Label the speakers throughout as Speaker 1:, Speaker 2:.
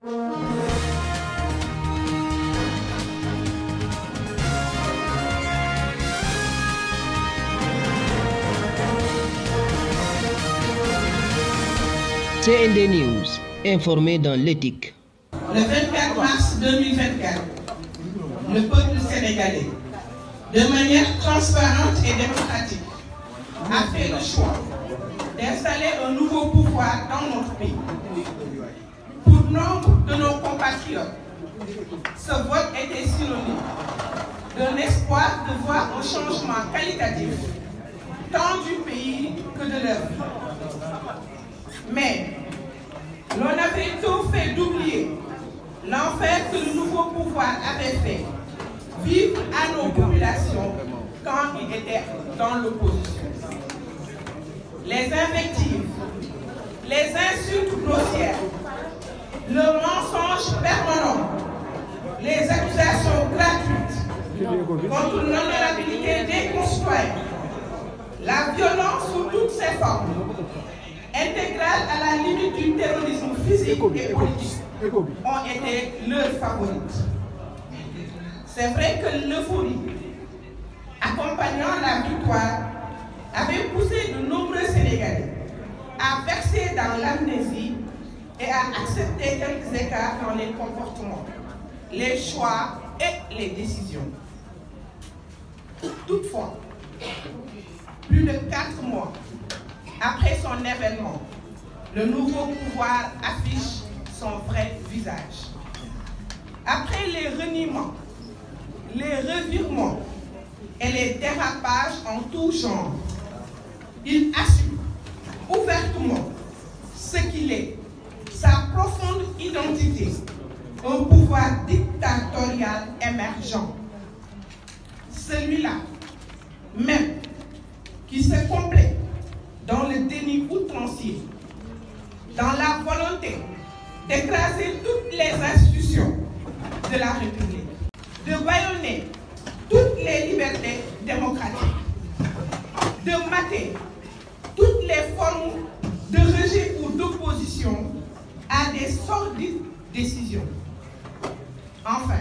Speaker 1: CND News, informé dans l'éthique.
Speaker 2: Le 24 mars 2024, le peuple sénégalais, de manière transparente et démocratique, a fait le choix d'installer un nouveau pouvoir dans notre pays. Pour nombre de nos compatriotes, ce vote était synonyme d'un espoir de voir un changement qualitatif tant du pays que de leur vie. Mais l'on avait tout fait d'oublier l'enfer que le nouveau pouvoir avait fait vivre à nos populations quand ils étaient dans l'opposition. Les invectives, les insultes grossières, le mensonge permanent, les accusations gratuites contre l'honorabilité des concitoyens, la violence sous toutes ses formes, intégrale à la limite du terrorisme physique et politique, ont été leurs favorites. C'est vrai que l'euphorie accompagnant la victoire avait poussé de nombreux Sénégalais à verser dans l'amnésie et à accepter quelques écarts dans les comportements, les choix et les décisions. Toutefois, plus de 4 mois après son événement, le nouveau pouvoir affiche son vrai visage. Après les reniements, les revirements et les dérapages en tout genre, il assume ouvertement ce qu'il est, sa profonde identité, un pouvoir dictatorial émergent. Celui-là même qui se complète dans le déni outrancier, dans la volonté d'écraser toutes les institutions de la République, de bâillonner toutes les libertés démocratiques, de mater toutes les formes de rejet ou d'opposition à des sordides décisions. Enfin,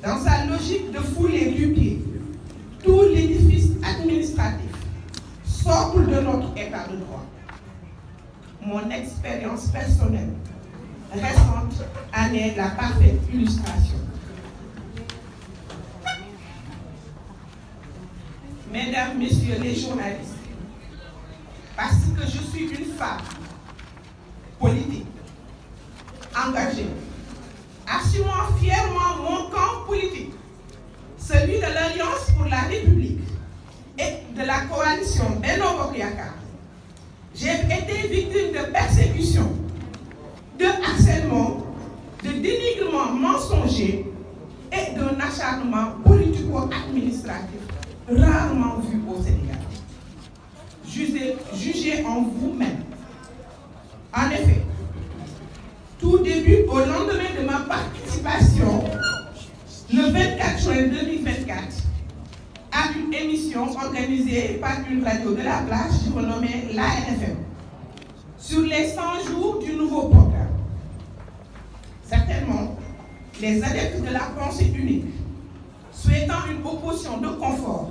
Speaker 2: dans sa logique de fouler du pied tout l'édifice administratif socle de notre état de droit, mon expérience personnelle récente en est la parfaite illustration. Mesdames, Messieurs les journalistes, parce que je suis une femme politique, engagée, assumant fièrement mon camp politique, celui de l'Alliance pour la République et de la coalition Benno Bokk Yakaar, j'ai été victime de persécutions, de harcèlement, de dénigrement mensonger et d'un acharnement politico-administratif rarement vu au Sénégal. Jugez en vous-même. En effet, tout début au lendemain de ma participation, le 24 juin 2024, à une émission organisée par une radio de la plage renommée l'ANFM sur les 100 jours du nouveau programme. Certainement, les adeptes de la pensée unique, souhaitant une opposition de confort,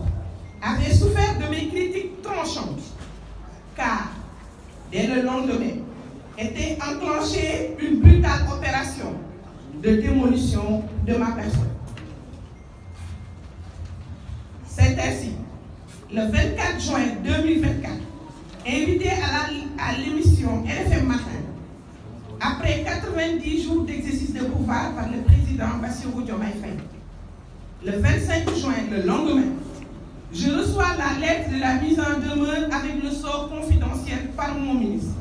Speaker 2: avaient souffert de mes critiques tranchantes, car dès le lendemain était enclenchée une brutale opération de démolition de ma personne. C'est ainsi, le 24 juin 2024, invité à l'émission RFM Matin, après 90 jours d'exercice de pouvoir par le président Bassirou Diomaye Faye, le 25 juin, le lendemain, je reçois la lettre de la mise en demeure avec le sort confidentiel par mon ministre.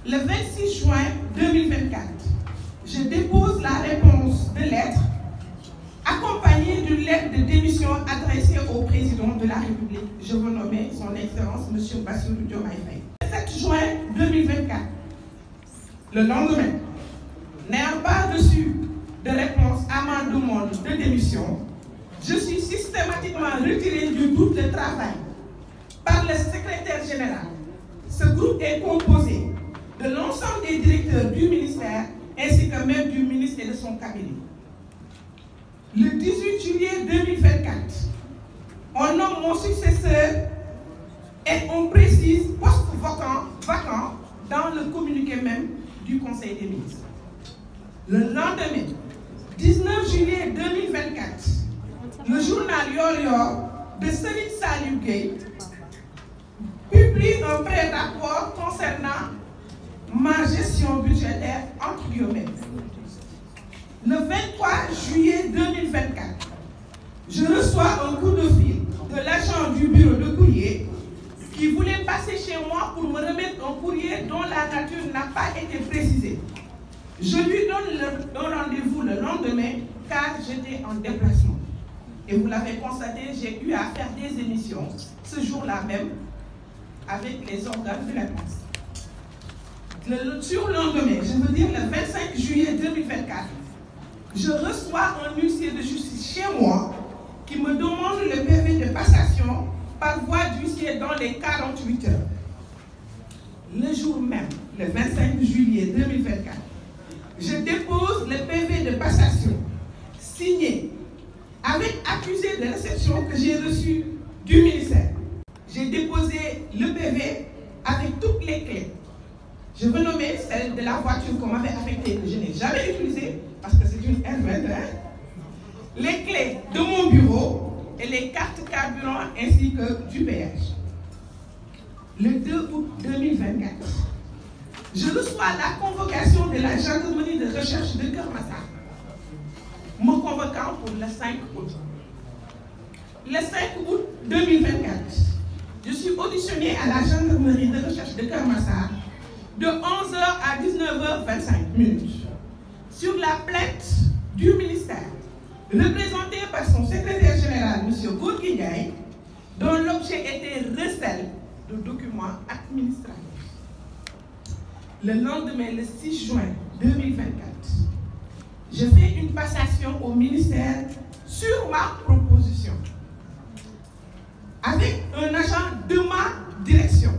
Speaker 2: Le 26 juin 2024, je dépose la réponse de lettre accompagnée d'une lettre de démission adressée au président de la République. Je veux nommer son Excellence, M. Bassirou Diomaye Faye. Le 7 juin 2024, le lendemain, n'ayant pas reçu de réponse à ma demande de démission, je suis systématiquement retiré du groupe de travail par le secrétaire général. Ce groupe est composé de l'ensemble des directeurs du ministère ainsi que même du ministre et de son cabinet. Le 18 juillet 2024, on nomme mon successeur et on précise poste vacant dans le communiqué même du Conseil des ministres. Le lendemain, 19 juillet 2024, le journal Yor de Serigne Saliou Gueye publie un pré-rapport concernant ma gestion budgétaire entre guillemets. Le 23 juillet 2024, je reçois un coup de fil de l'agent du bureau de courrier qui voulait passer chez moi pour me remettre un courrier dont la nature n'a pas été précisée. Je lui donne un rendez-vous le lendemain car j'étais en déplacement. Et vous l'avez constaté, j'ai eu à faire des émissions ce jour-là même avec les organes de la presse. Le surlendemain, je veux dire le 25 juillet 2024, je reçois un huissier de justice chez moi qui me demande le PV de passation par voie d'huissier dans les 48 heures. Le jour même, le 25 juillet 2024, je dépose le PV de passation signé avec accusé de réception que j'ai reçu du ministère. J'ai déposé le PV avec toutes les clés. Je veux nommer celle de la voiture qu'on m'avait affectée, que je n'ai jamais utilisée parce que c'est une R20, les clés de mon bureau et les cartes carburant ainsi que du péage. Le 2 août 2024, je reçois la convocation de la gendarmerie de recherche de Keur Massar, me convoquant pour le 5 août. Le 5 août 2024, je suis auditionnée à la gendarmerie de recherche de Keur Massar de 11h à 19h25 sur la plainte du ministère, représentée par son secrétaire général, M. Gorgui Ndiaye, dont l'objet était recel de documents administratifs. Le lendemain, le 6 juin 2024, je fais une passation au ministère sur ma proposition avec un agent de ma direction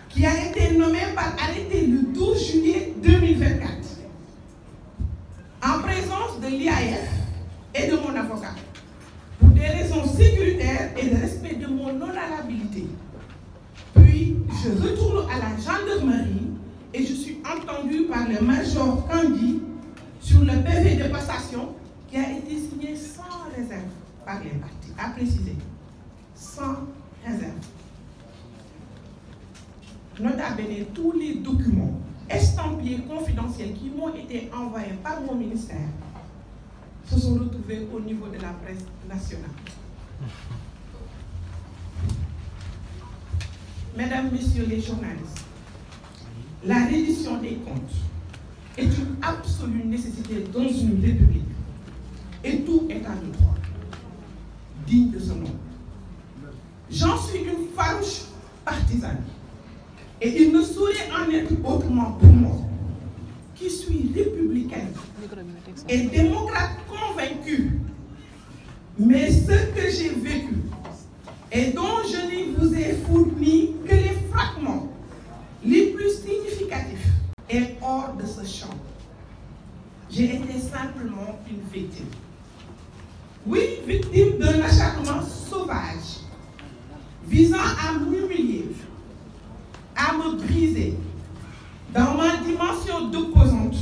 Speaker 2: qui a été nommé par arrêté le 12 juillet 2024 en présence de l'IAF et de mon avocat pour des raisons sécuritaires et de respect de mon honorabilité. Puis, je retourne à la gendarmerie et je suis entendu par le major Kandi sur le PV de passation qui a été signé sans réserve par les parties, à préciser, sans réserve. Nota bene, tous les documents estampillés confidentiels qui m'ont été envoyés par mon ministère se sont retrouvés au niveau de la presse nationale. Mesdames, Messieurs les journalistes, la reddition des comptes est une absolue nécessité dans une république et tout état de droit digne de ce nom. J'en suis une farouche partisane et il ne saurait en être autrement pour moi, qui suis républicaine et démocrate convaincue, mais ce que j'ai vécu et dont je ne vous ai fourni que les fragments les plus significatifs est hors de ce champ. J'ai été simplement une victime. Oui, victime d'un acharnement sauvage visant à m'humilier, à me briser dans ma dimension d'opposante,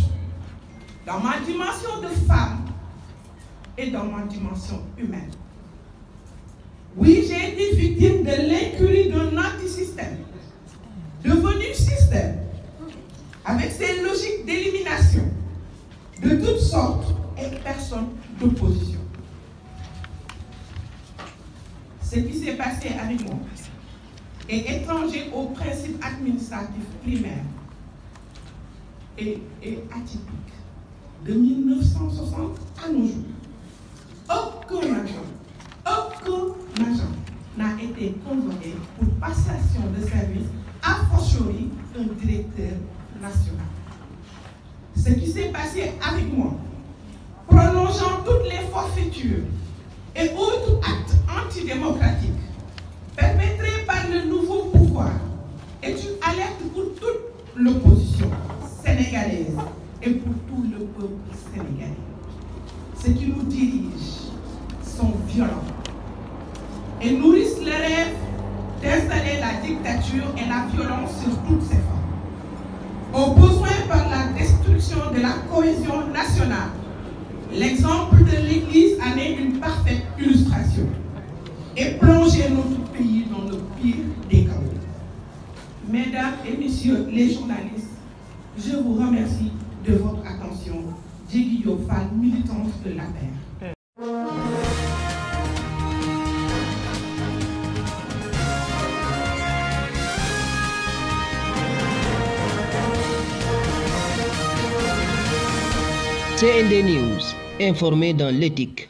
Speaker 2: dans ma dimension de femme et dans ma dimension humaine. Oui, j'ai été victime de l'incurie d'un antisystème, devenu système, avec ses logiques d'élimination de toutes sortes et personnes d'opposition. Ce qui s'est passé avec moi est étranger aux principes administratifs primaires et atypique de 1960 à nos jours. Aucun agent n'a été convoqué pour passation de service, a fortiori un directeur national. Ce qui s'est passé avec moi, prolongeant toutes les forfaitures et autres actes antidémocratiques perpétrés par le nouveau pouvoir, est une alerte pour toute l'opposition sénégalaise et pour tout le peuple sénégalais. Ceux qui nous dirigent sont violents et nourrissent le rêve d'installer la dictature et la violence sur toutes ses formes. Au besoin par la destruction de la cohésion nationale, l'exemple de l'Église en est une parfaite illustration et plonger notre pays dans le pire des chaos. Mesdames et messieurs les journalistes, je vous remercie de votre attention. Djegui Diop Fall, militante de l'APR.
Speaker 1: CND News, informé dans l'éthique.